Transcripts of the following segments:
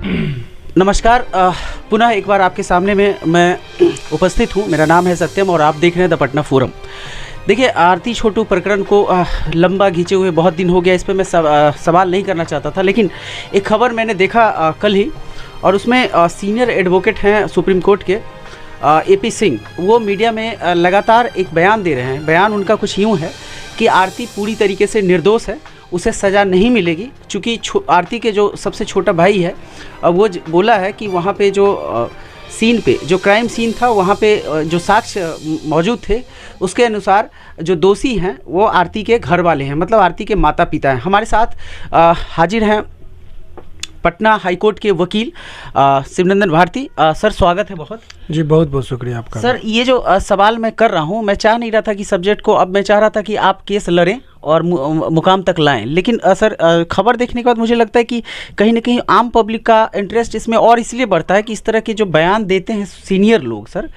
नमस्कार, पुनः एक बार आपके सामने में मैं उपस्थित हूँ। मेरा नाम है सत्यम और आप देख रहे हैं द पटना फोरम। देखिए, आरती छोटू प्रकरण को लंबा खींचे हुए बहुत दिन हो गया। इस पर मैं सवाल नहीं करना चाहता था, लेकिन एक खबर मैंने देखा कल ही, और उसमें सीनियर एडवोकेट हैं सुप्रीम कोर्ट के AP सिंह, वो मीडिया में लगातार एक बयान दे रहे हैं। बयान उनका कुछ यूँ है कि आरती पूरी तरीके से निर्दोष है, उसे सज़ा नहीं मिलेगी, चूँकि आरती के जो सबसे छोटा भाई है वो बोला है कि वहाँ पे जो सीन पे जो क्राइम सीन था, वहाँ पे जो साक्ष्य मौजूद थे, उसके अनुसार जो दोषी हैं वो आरती के घर वाले हैं, मतलब आरती के माता पिता हैं। हमारे साथ हाजिर हैं पटना हाईकोर्ट के वकील शिवनंदन भारती। सर, स्वागत है बहुत जी। बहुत बहुत शुक्रिया आपका। सर, ये जो सवाल मैं कर रहा हूँ, मैं चाह नहीं रहा था कि सब्जेक्ट को, अब मैं चाह रहा था कि आप केस लड़ें और मुकाम तक लाएं, लेकिन सर खबर देखने के बाद मुझे लगता है कि कहीं ना कहीं आम पब्लिक का इंटरेस्ट इसमें और इसलिए बढ़ता है कि इस तरह के जो बयान देते हैं सीनियर लोग सर,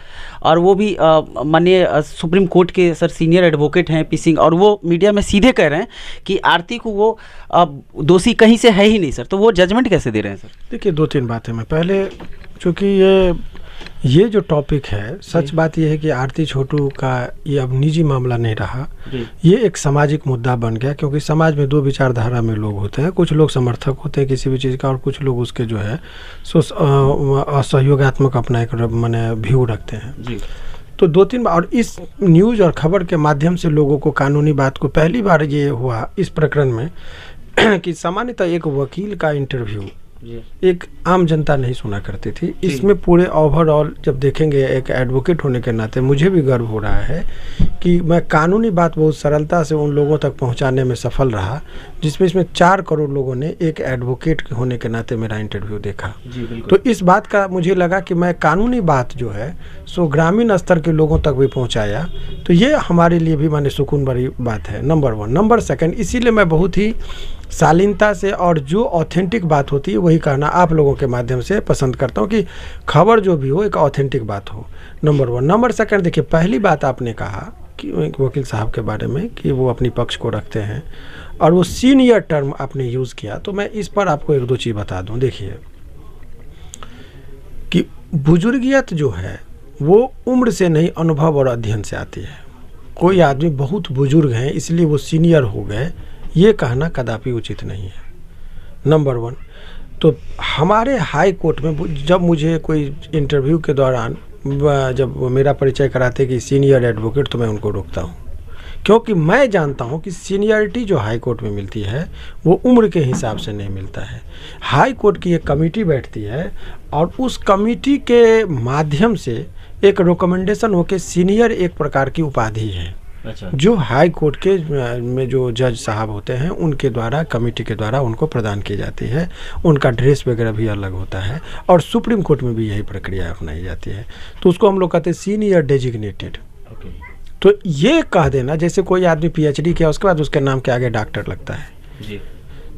और वो भी माननीय सुप्रीम कोर्ट के सर सीनियर एडवोकेट हैं AP सिंह, और वो मीडिया में सीधे कह रहे हैं कि आरती को वो दोषी कहीं से है ही नहीं सर, तो वो जजमेंट कैसे दे रहे हैं सर? देखिए, 2-3 बातें मैं पहले, चूँकि ये जो टॉपिक है, सच बात यह है कि आरती छोटू का ये अब निजी मामला नहीं रहा, ये एक सामाजिक मुद्दा बन गया। क्योंकि समाज में 2 विचारधारा में लोग होते हैं, कुछ लोग समर्थक होते हैं किसी भी चीज़ का, और कुछ लोग उसके जो है सो असहयोगात्मक अपना एक माने व्यू रखते हैं जी। तो 2-3 बार, और इस न्यूज़ और खबर के माध्यम से लोगों को कानूनी बात को पहली बार ये हुआ इस प्रकरण में कि सामान्यतः एक वकील का इंटरव्यू एक आम जनता नहीं सुना करती थी। इसमें पूरे ओवरऑल जब देखेंगे, एक एडवोकेट होने के नाते मुझे भी गर्व हो रहा है कि मैं कानूनी बात बहुत सरलता से उन लोगों तक पहुंचाने में सफल रहा, जिसमें इसमें 4 करोड़ लोगों ने एक एडवोकेट होने के नाते मेरा इंटरव्यू देखा। तो इस बात का मुझे लगा कि मैं कानूनी बात जो है सो ग्रामीण स्तर के लोगों तक भी पहुँचाया, तो ये हमारे लिए भी माने सुकून भरी बात है, नंबर 1। नंबर 2, इसीलिए मैं बहुत ही शालीनता से और जो ऑथेंटिक बात होती है वही कहना आप लोगों के माध्यम से पसंद करता हूँ कि खबर जो भी हो एक ऑथेंटिक बात हो, नंबर 1। नंबर 2, देखिए, पहली बात आपने कहा कि एक वकील साहब के बारे में कि वो अपनी पक्ष को रखते हैं, और वो सीनियर टर्म आपने यूज़ किया, तो मैं इस पर आपको 1-2 चीज़ बता दूँ। देखिए कि बुजुर्गियत जो है वो उम्र से नहीं, अनुभव और अध्ययन से आती है। कोई आदमी बहुत बुजुर्ग हैं इसलिए वो सीनियर हो गए, ये कहना कदापि उचित नहीं है, नंबर 1। तो हमारे हाई कोर्ट में जब मुझे कोई इंटरव्यू के दौरान जब मेरा परिचय कराते कि सीनियर एडवोकेट, तो मैं उनको रोकता हूँ, क्योंकि मैं जानता हूँ कि सीनियरिटी जो हाई कोर्ट में मिलती है वो उम्र के हिसाब से नहीं मिलता है। हाई कोर्ट की एक कमेटी बैठती है, और उस कमेटी के माध्यम से एक रिकमेंडेशन होकर सीनियर एक प्रकार की उपाधि है। अच्छा। जो हाई कोर्ट के में जो जज साहब होते हैं उनके द्वारा, कमेटी के द्वारा उनको प्रदान की जाती है। उनका ड्रेस वगैरह भी अलग होता है, और सुप्रीम कोर्ट में भी यही प्रक्रिया अपनाई जाती है। तो उसको हम लोग कहते हैं सीनियर डेजिग्नेटेड। तो ये कह देना, जैसे कोई आदमी PhD किया उसके बाद उसके नाम के आगे डॉक्टर लगता है जी,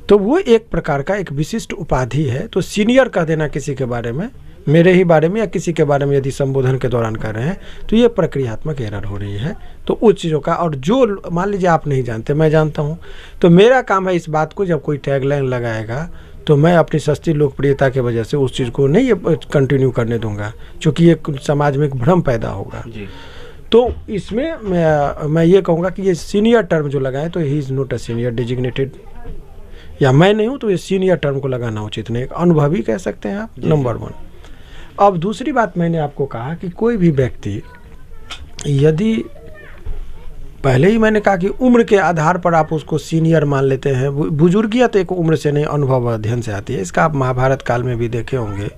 तो वो एक प्रकार का एक विशिष्ट उपाधि है। तो सीनियर कह देना किसी के बारे में, मेरे ही बारे में या किसी के बारे में यदि संबोधन के दौरान कर रहे हैं, तो ये प्रक्रियात्मक एरर हो रही है। तो उस चीज़ों का, और जो मान लीजिए आप नहीं जानते, मैं जानता हूँ, तो मेरा काम है इस बात को, जब कोई टैगलाइन लगाएगा तो मैं अपनी सस्ती लोकप्रियता की वजह से उस चीज़ को नहीं कंटिन्यू करने दूंगा, क्योंकि ये समाज में एक भ्रम पैदा होगा जी। तो इसमें मैं ये कहूँगा कि ये सीनियर टर्म जो लगाएं, तो he is not a senior designated, या मैं नहीं हूँ तो ये सीनियर टर्म को लगाना उचित नहीं, अनुभवी कह सकते हैं आप, नंबर 1। अब दूसरी बात, मैंने आपको कहा कि कोई भी व्यक्ति यदि, पहले ही मैंने कहा कि उम्र के आधार पर आप उसको सीनियर मान लेते हैं। बुजुर्गियत एक उम्र से नहीं, अनुभव अध्ययन से आती है। इसका आप महाभारत काल में भी देखे होंगे,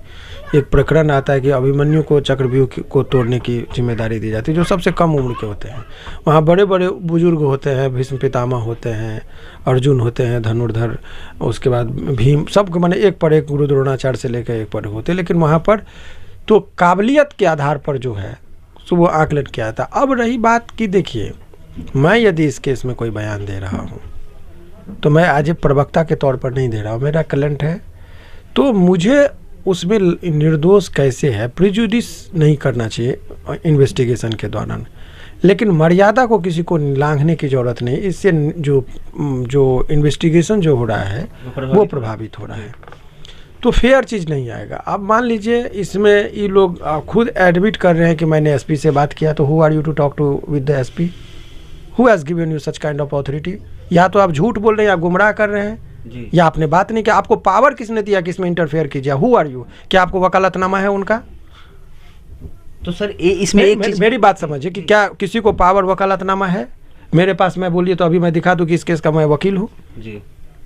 एक प्रकरण आता है कि अभिमन्यु को चक्रव्यूह को तोड़ने की जिम्मेदारी दी जाती है, जो सबसे कम उम्र के होते हैं। वहाँ बड़े बड़े बुजुर्ग होते हैं, भीष्म पितामह होते हैं, अर्जुन होते हैं, धनुर्धर, उसके बाद भीम, सब मैंने एक पर एक, गुरु द्रोणाचार्य से लेकर एक पर होते हैं। लेकिन वहाँ पर तो काबिलियत के आधार पर जो है सो वो आकलन किया था। अब रही बात कि देखिए, मैं यदि इस केस में कोई बयान दे रहा हूँ तो मैं आज प्रवक्ता के तौर पर नहीं दे रहा हूँ, मेरा क्लाइंट है, तो मुझे उसमें निर्दोष कैसे है प्रिजुडिस नहीं करना चाहिए इन्वेस्टिगेशन के दौरान। लेकिन मर्यादा को किसी को लांघने की ज़रूरत नहीं, इससे जो इन्वेस्टिगेशन जो हो रहा है वो प्रभावित हो रहा है। तो फेयर चीज़ नहीं आएगा। अब मान लीजिए इसमें ये लोग खुद एडमिट कर रहे हैं कि मैंने एसपी से बात किया, तो who are you to talk to with the SP, who has given you such kind of authority? या तो आप झूठ बोल रहे हैं या गुमराह कर रहे हैं, या आपने बात नहीं किया। आपको पावर किसने दिया कि इसमें इंटरफेयर कीजिए? Who are you? क्या आपको वकालतनामा है उनका? तो सर इसमें एक चीज मेरी बात समझिए कि क्या किसी को पावर वकालतनामा है मेरे पास? मैं बोलिए तो अभी मैं दिखा दूं कि इस केस का मैं वकील हूँ जी।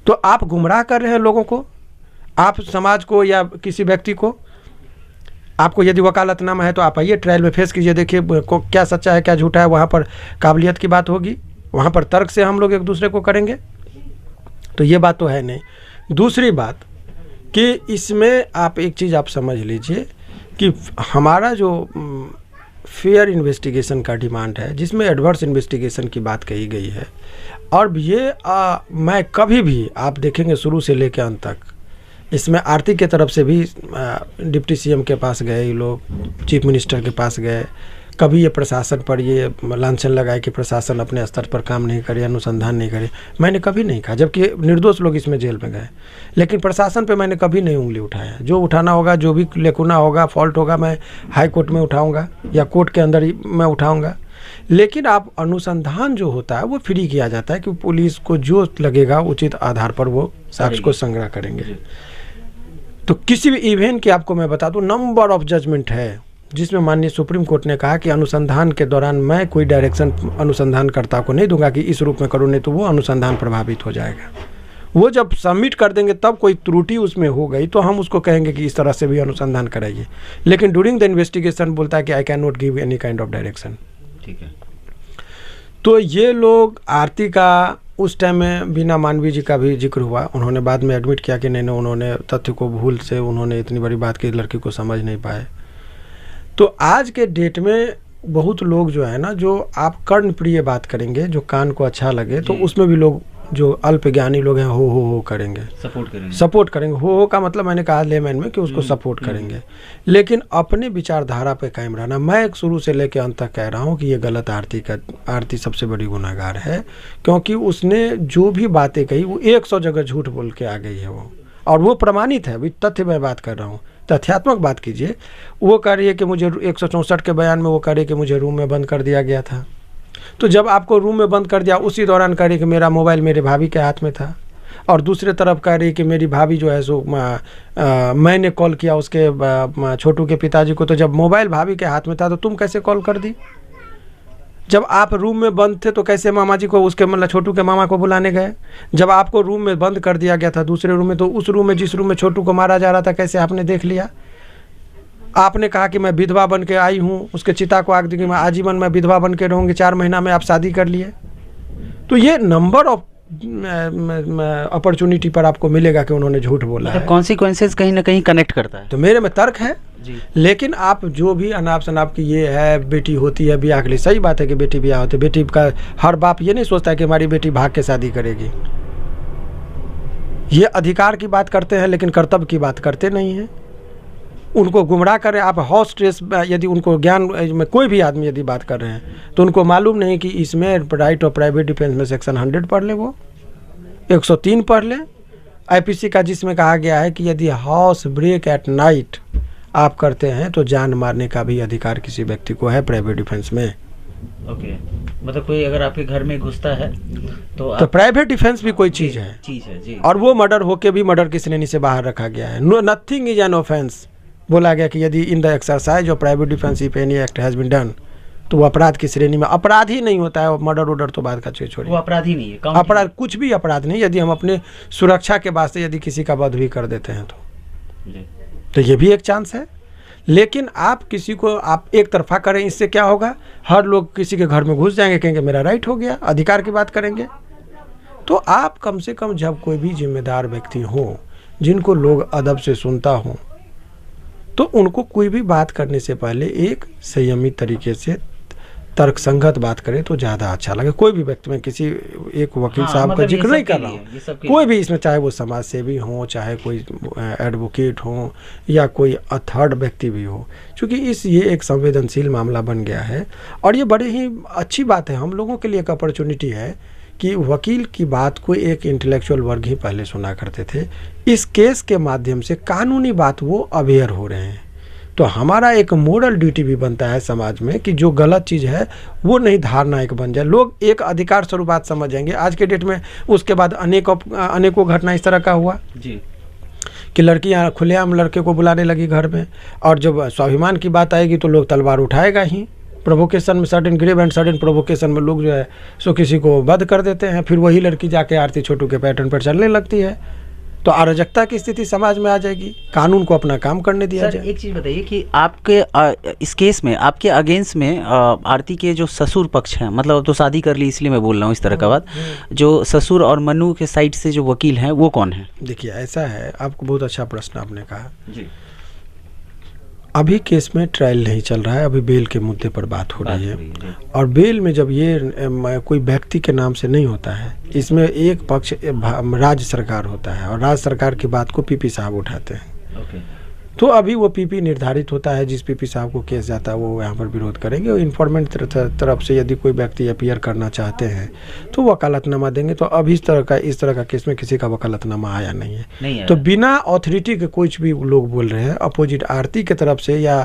तो आप गुमराह कर रहे हैं लोगों को, आप समाज को या किसी व्यक्ति को। आपको यदि वकालतनामा है तो आप आइए ट्रायल में फेस कीजिए, देखिए क्या सच्चा है क्या झूठा है। वहाँ पर काबिलियत की बात होगी, वहाँ पर तर्क से हम लोग एक दूसरे को करेंगे। तो ये बात तो है नहीं। दूसरी बात कि इसमें आप एक चीज़ आप समझ लीजिए कि हमारा जो फेयर इन्वेस्टिगेशन का डिमांड है, जिसमें एडवर्स इन्वेस्टिगेशन की बात कही गई है, और ये मैं कभी भी आप देखेंगे शुरू से लेकर अंत तक, इसमें आरती के तरफ से भी डिप्टी सीएम के पास गए ये लोग, चीफ मिनिस्टर के पास गए, कभी ये प्रशासन पर ये लांछन लगाए कि प्रशासन अपने स्तर पर काम नहीं करे, अनुसंधान नहीं करे। मैंने कभी नहीं कहा, जबकि निर्दोष लोग इसमें जेल में गए, लेकिन प्रशासन पे मैंने कभी नहीं उंगली उठाया। जो उठाना होगा, जो भी लेकुना होगा, फॉल्ट होगा, मैं हाई कोर्ट में उठाऊँगा या कोर्ट के अंदर ही मैं उठाऊँगा। लेकिन आप अनुसंधान जो होता है वो फ्री किया जाता है कि पुलिस को जो लगेगा उचित आधार पर वो साक्ष्य को संग्रह करेंगे। तो किसी भी इवेंट की आपको मैं बता दूं, नंबर ऑफ जजमेंट है जिसमें माननीय सुप्रीम कोर्ट ने कहा कि अनुसंधान के दौरान मैं कोई डायरेक्शन अनुसंधानकर्ता को नहीं दूंगा कि इस रूप में करो, नहीं तो वो अनुसंधान प्रभावित हो जाएगा। वो जब सबमिट कर देंगे तब कोई त्रुटि उसमें हो गई तो हम उसको कहेंगे कि इस तरह से भी अनुसंधान कराइए। लेकिन ड्यूरिंग द इन्वेस्टिगेशन बोलता है कि I can not give any kind of direction. ठीक है। तो ये लोग आरती का उस टाइम में बिना मानवी जी का भी जिक्र हुआ, उन्होंने बाद में एडमिट किया कि नहीं, उन्होंने तथ्य को भूल से उन्होंने इतनी बड़ी बात की, लड़की को समझ नहीं पाए। तो आज के डेट में बहुत लोग जो है ना, जो आप कर्ण प्रिय बात करेंगे, जो कान को अच्छा लगे, तो उसमें भी लोग जो अल्प ज्ञानी लोग हैं हो करेंगे, सपोर्ट करेंगे। हो का मतलब मैंने कहा लेमैन में कि उसको सपोर्ट करेंगे। लेकिन अपने विचारधारा पे कायम रहना। मैं शुरू से लेकर अंत तक कह रहा हूँ कि ये गलत आरती सबसे बड़ी गुनाहगार है, क्योंकि उसने जो भी बातें कही वो 100 जगह झूठ बोल के आ गई है वो, और वो प्रमाणित है। अभी तथ्य मैं बात कर रहा हूँ, तथ्यात्मक बात कीजिए। वो कह रही है कि मुझे 164 के बयान में वो कह रही है कि मुझे रूम में बंद कर दिया गया था। तो जब आपको रूम में बंद कर दिया, उसी दौरान कह रही कि मेरा मोबाइल मेरे भाभी के हाथ में था, और दूसरे तरफ कह रही कि मेरी भाभी जो है सो मैंने कॉल किया उसके छोटू के पिताजी को। तो जब मोबाइल भाभी के हाथ में था तो तुम कैसे कॉल कर दी? जब आप रूम में बंद थे तो कैसे मामा जी को, उसके मतलब छोटू के मामा को बुलाने गए? जब आपको रूम में बंद कर दिया गया था दूसरे रूम में, तो उस रूम में जिस रूम में छोटू को मारा जा रहा था कैसे आपने देख लिया? आपने कहा कि मैं विधवा बन के आई हूँ, उसके चिता को आग देगी, मैं आजीवन मैं विधवा बन के रहूँगी, 4 महीना में आप शादी कर लिए। तो ये नंबर ऑफ अपॉर्चुनिटी पर आपको मिलेगा कि उन्होंने झूठ बोला है। कॉन्सिक्वेंसेस कहीं ना कहीं कनेक्ट करता है। तो मेरे में तर्क है जी। लेकिन आप जो भी अनाप शनाप की ये है, बेटी होती है ब्याह के लिए, सही बात है कि बेटी ब्याह होती है। बेटी का हर बाप ये नहीं सोचता है कि हमारी बेटी भाग के शादी करेगी। ये अधिकार की बात करते हैं लेकिन कर्तव्य की बात करते नहीं हैं। उनको गुमराह करें आप। हाउस स्ट्रेस यदि उनको ज्ञान में कोई भी आदमी यदि बात कर रहे हैं तो उनको मालूम नहीं कि इसमें राइट ऑफ प्राइवेट डिफेंस में सेक्शन 100 पढ़ ले, वो 103 पढ़ ले आईपीसी का, जिसमें कहा गया है कि यदि हाउस ब्रेक एट नाइट आप करते हैं तो जान मारने का भी अधिकार किसी व्यक्ति को है प्राइवेट डिफेंस में। ओके। मतलब कोई अगर आपके घर में घुसता है तो प्राइवेट डिफेंस भी कोई चीज़ है जी। और वो मर्डर होके भी मर्डर की श्रेणी से बाहर रखा गया है। No nothing is an offence बोला गया कि यदि in the exercise of private defence if any act has been done, तो वो अपराध की श्रेणी में, अपराध ही नहीं होता है। मर्डर ऑर्डर तो बात का चीज छोड़िए, वो अपराध ही नहीं है, अपराध कुछ भी अपराध नहीं। यदि हम अपने सुरक्षा के वास्ते यदि किसी का वध भी कर देते हैं तो ये भी एक चांस है। लेकिन आप किसी को आप एक तरफा करें, इससे क्या होगा? हर लोग किसी के घर में घुस जाएंगे, कहेंगे मेरा राइट हो गया, अधिकार की बात करेंगे। तो आप कम से कम जब कोई भी जिम्मेदार व्यक्ति हो जिनको लोग अदब से सुनता हो, तो उनको कोई भी बात करने से पहले एक संयमित तरीके से तर्कसंगत बात करें तो ज़्यादा अच्छा लगे। कोई भी व्यक्ति, में किसी एक वकील साहब का जिक्र नहीं कर रहा हूँ, कोई भी इसमें, चाहे वो समाज सेवी हो, चाहे कोई एडवोकेट हो या कोई थर्ड व्यक्ति भी हो, क्योंकि ये एक संवेदनशील मामला बन गया है। और ये बड़ी ही अच्छी बात है, हम लोगों के लिए एक अपॉर्चुनिटी है कि वकील की बात को एक इंटेलेक्चुअल वर्ग ही पहले सुना करते थे। इस केस के माध्यम से कानूनी बात वो अवेयर हो रहे हैं। तो हमारा एक मोरल ड्यूटी भी बनता है समाज में कि जो गलत चीज़ है वो नहीं धारणा एक बन जाए, लोग एक अधिकार स्वरूप बात समझ जाएंगे। आज के डेट में उसके बाद अनेकों घटना इस तरह का हुआ जी कि लड़कियां खुलेआम लड़के को बुलाने लगी घर में, और जब स्वाभिमान की बात आएगी तो लोग तलवार उठाएगा ही। प्रोवोकेशन में, sudden grave and sudden provocation में लोग जो है सो किसी को वध कर देते हैं, फिर वही लड़की जाके आरती छोटू के पैटर्न पर चलने लगती है। तो अराजकता की स्थिति समाज में आ जाएगी, कानून को अपना काम करने दिया जाए। एक चीज़ बताइए कि आपके इस केस में आपके अगेंस्ट में आरती के जो ससुर पक्ष हैं, मतलब अब तो शादी कर ली इसलिए मैं बोल रहा हूँ इस तरह का बात, जो ससुर और मनु के साइड से जो वकील हैं वो कौन है? देखिए ऐसा है, आपको बहुत अच्छा प्रश्न आपने कहा जी। अभी केस में ट्रायल नहीं चल रहा है, अभी बेल के मुद्दे पर बात हो रही है। और बेल में जब ये कोई व्यक्ति के नाम से नहीं होता है, इसमें एक पक्ष राज्य सरकार होता है और राज्य सरकार की बात को पीपी साहब उठाते हैं। तो अभी वो पीपी निर्धारित होता है, जिस पीपी साहब को केस जाता है वो यहाँ पर विरोध करेंगे। और इन्फॉर्मेंट तरफ से यदि कोई व्यक्ति अपीयर करना चाहते हैं तो वकालतनामा देंगे। तो अभी इस तरह का केस में किसी का वकालतनामा आया नहीं है। तो बिना अथॉरिटी के कुछ भी लोग बोल रहे हैं, अपोजिट आरती की तरफ से या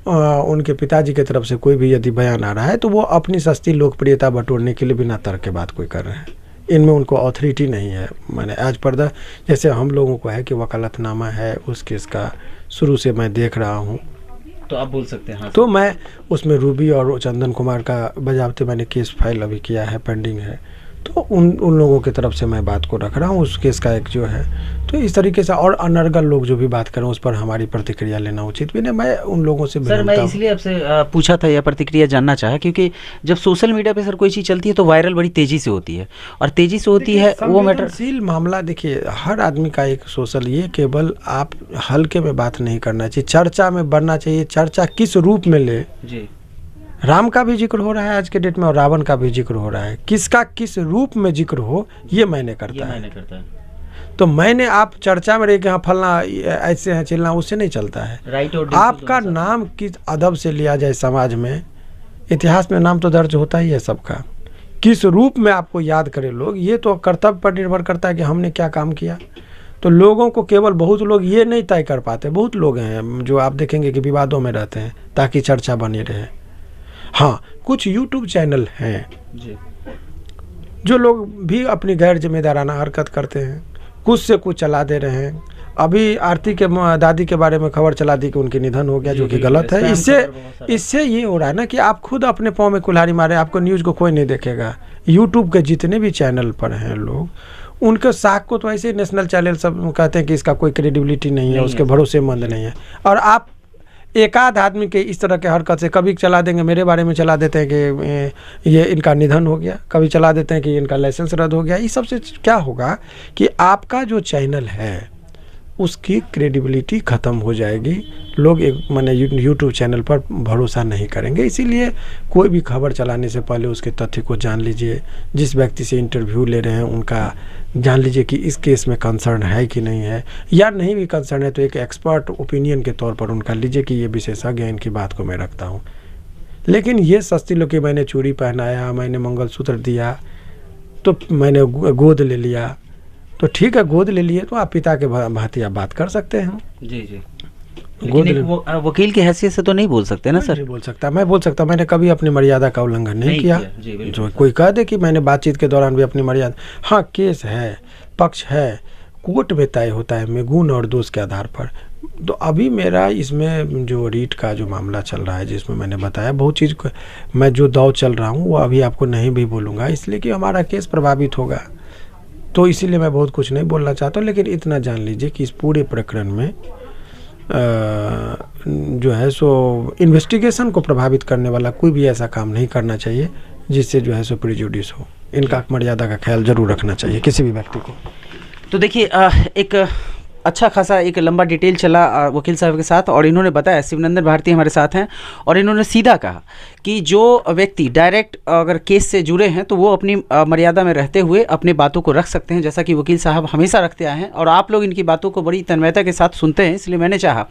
उनके पिताजी की तरफ से कोई भी यदि बयान आ रहा है तो वो अपनी सस्ती लोकप्रियता बटोरने के लिए बिना तर्क के बात कोई कर रहे हैं। इनमें उनको अथॉरिटी नहीं है। मैंने आज पर्दा जैसे हम लोगों को है कि वकालतनामा है, उस केस का शुरू से मैं देख रहा हूँ, तो आप बोल सकते हैं। हाँ, तो मैं उसमें रूबी और चंदन कुमार का बजावते मैंने केस फाइल अभी किया है, पेंडिंग है। तो उन लोगों की तरफ से मैं बात को रख रहा हूँ, उस केस का एक जो है। तो इस तरीके से और अनर्गल लोग जो भी बात करें उस पर हमारी प्रतिक्रिया लेना उचित भी नहीं। मैं उन लोगों से सर, मैं इसलिए आपसे पूछा था या प्रतिक्रिया जानना चाहा क्योंकि जब सोशल मीडिया पे सर कोई चीज़ चलती है तो वायरल बड़ी तेज़ी से होती है, और तेज़ी से होती है वो संवेदनशील मामला। देखिए हर आदमी का एक सोशल, ये केवल आप हल्के में बात नहीं करना चाहिए, चर्चा में बढ़ना चाहिए। चर्चा किस रूप में ले जी, राम का भी जिक्र हो रहा है आज के डेट में और रावण का भी जिक्र हो रहा है, किसका किस रूप में जिक्र हो ये मैंने करता है। तो मैंने आप चर्चा में रह के हाँ फलना ऐसे हैं चिल्ला, उससे नहीं चलता है। राइट। और आपका नाम किस अदब से लिया जाए समाज में, इतिहास में नाम तो दर्ज होता ही है सबका, किस रूप में आपको याद करे लोग, ये तो कर्तव्य पर निर्भर करता है कि हमने क्या काम किया। तो लोगों को केवल बहुत लोग ये नहीं तय कर पाते, बहुत लोग हैं जो आप देखेंगे कि विवादों में रहते हैं ताकि चर्चा बनी रहे। हाँ, कुछ यूट्यूब चैनल हैं जी, जो लोग भी अपनी गैर जिम्मेदाराना हरकत करते हैं, कुछ से कुछ चला दे रहे हैं। अभी आरती के दादी के बारे में खबर चला दी कि उनकी निधन हो गया, जो कि गलत है। इससे ये हो रहा है ना कि आप खुद अपने पाँव में कुल्हाड़ी मारे, आपको न्यूज़ को कोई नहीं देखेगा। यूट्यूब के जितने भी चैनल पर हैं लोग, उनके साख को तो ऐसे ही नेशनल चैनल सब कहते हैं कि इसका कोई क्रेडिबिलिटी नहीं है, उसके भरोसेमंद नहीं है। और आप एक आध आदमी के इस तरह के हरकत से कभी चला देंगे, मेरे बारे में चला देते हैं कि ये इनका निधन हो गया, कभी चला देते हैं कि इनका लाइसेंस रद्द हो गया। इस सबसे क्या होगा कि आपका जो चैनल है उसकी क्रेडिबिलिटी ख़त्म हो जाएगी। लोग एक माने यूट्यूब चैनल पर भरोसा नहीं करेंगे। इसीलिए कोई भी खबर चलाने से पहले उसके तथ्य को जान लीजिए। जिस व्यक्ति से इंटरव्यू ले रहे हैं उनका जान लीजिए कि इस केस में कंसर्न है कि नहीं है, या नहीं भी कंसर्न है तो एक एक्सपर्ट ओपिनियन के तौर पर उनका लीजिए कि ये विशेषज्ञ है, इनकी बात को मैं रखता हूँ। लेकिन ये सस्ती लोग कि मैंने चूड़ी पहनाया, मैंने मंगलसूत्र दिया, तो मैंने गोद ले लिया, तो ठीक है गोद ले लिए तो आप पिता के भांति आप बात कर सकते हैं। जी जी, लेकिन वकील की हैसियत से तो नहीं बोल सकते ना सर? नहीं बोल सकता, मैं बोल सकता, मैंने कभी अपनी मर्यादा का उल्लंघन नहीं किया। जो कोई कह दे कि मैंने बातचीत के दौरान भी अपनी मर्यादा, हाँ केस है, पक्ष है, कोर्ट में तय होता है में गुण और दोष के आधार पर। तो अभी मेरा इसमें जो रीट का जो मामला चल रहा है, जिसमें मैंने बताया बहुत चीज़ को, मैं जो दौर चल रहा हूँ वो अभी आपको नहीं भी बोलूँगा, इसलिए कि हमारा केस प्रभावित होगा। तो इसीलिए मैं बहुत कुछ नहीं बोलना चाहता हूँ। लेकिन इतना जान लीजिए कि इस पूरे प्रकरण में जो है सो इन्वेस्टिगेशन को प्रभावित करने वाला कोई भी ऐसा काम नहीं करना चाहिए जिससे जो है सो प्रिजुडिस हो। इनका मर्यादा का ख्याल जरूर रखना चाहिए किसी भी व्यक्ति को। तो देखिए एक अच्छा खासा एक लंबा डिटेल चला वकील साहब के साथ, और इन्होंने बताया, शिवनंदन भारती हमारे साथ हैं, और इन्होंने सीधा कहा कि जो व्यक्ति डायरेक्ट अगर केस से जुड़े हैं तो वो अपनी मर्यादा में रहते हुए अपनी बातों को रख सकते हैं, जैसा कि वकील साहब हमेशा रखते आए हैं और आप लोग इनकी बातों को बड़ी तन्मयता के साथ सुनते हैं। इसलिए मैंने चाहा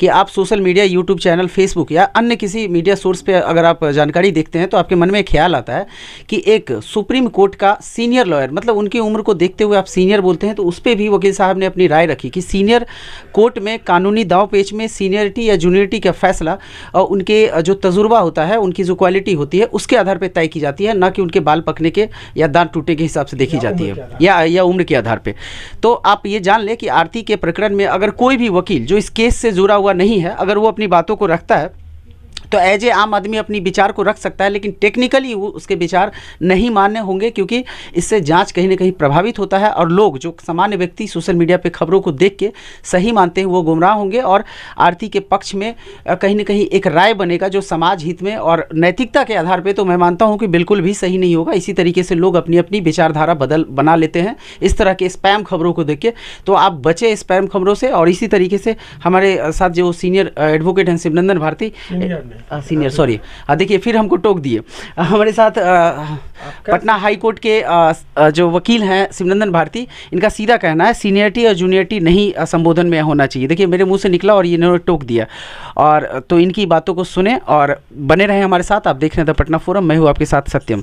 कि आप social media, YouTube channel, Facebook या अन्य किसी मीडिया सोर्स पे अगर आप जानकारी देखते हैं तो आपके मन में ख्याल आता है कि एक सुप्रीम कोर्ट का सीनियर लॉयर, मतलब उनकी उम्र को देखते हुए आप सीनियर बोलते हैं, तो उस पर भी वकील साहब ने अपनी राय रखी कि सीनियर कोर्ट में कानूनी दाव पेच में सीनियरिटी या जूनियरिटी का फैसला और उनके जो तजुर्बा होता है, उनकी जो क्वालिटी होती है उसके आधार पर तय की जाती है, ना कि उनके बाल पकने के या दांत टूटने के हिसाब से देखी जाती है या उम्र के आधार पे। तो आप ये जान लें कि आरती के प्रकरण में अगर कोई भी वकील जो इस केस से जुड़ा हुआ नहीं है, अगर वो अपनी बातों को रखता है तो एज ए आम आदमी अपनी विचार को रख सकता है, लेकिन टेक्निकली वो उसके विचार नहीं मान्य होंगे, क्योंकि इससे जांच कहीं ना कहीं प्रभावित होता है और लोग जो सामान्य व्यक्ति सोशल मीडिया पे खबरों को देख के सही मानते हैं वो गुमराह होंगे और आरती के पक्ष में कहीं ना कहीं एक राय बनेगा जो समाज हित में और नैतिकता के आधार पर तो मैं मानता हूँ कि बिल्कुल भी सही नहीं होगा। इसी तरीके से लोग अपनी अपनी विचारधारा बना लेते हैं इस तरह के स्पैम खबरों को देख के। तो आप बचे स्पैम खबरों से। और इसी तरीके से हमारे साथ जो सीनियर एडवोकेट हैं शिवनंदन भारती, सीनियर सॉरी, देखिए फिर हमको टोक दिए, हमारे साथ पटना हाई कोर्ट के जो वकील हैं शिवनंदन भारती, इनका सीधा कहना है सीनियरिटी और जूनियरिटी नहीं संबोधन में होना चाहिए। देखिए मेरे मुंह से निकला और इन्होंने टोक दिया, और तो इनकी बातों को सुने और बने रहे हमारे साथ। आप देख रहे हैं द पटना फोरम, मैं हूँ आपके साथ सत्यम।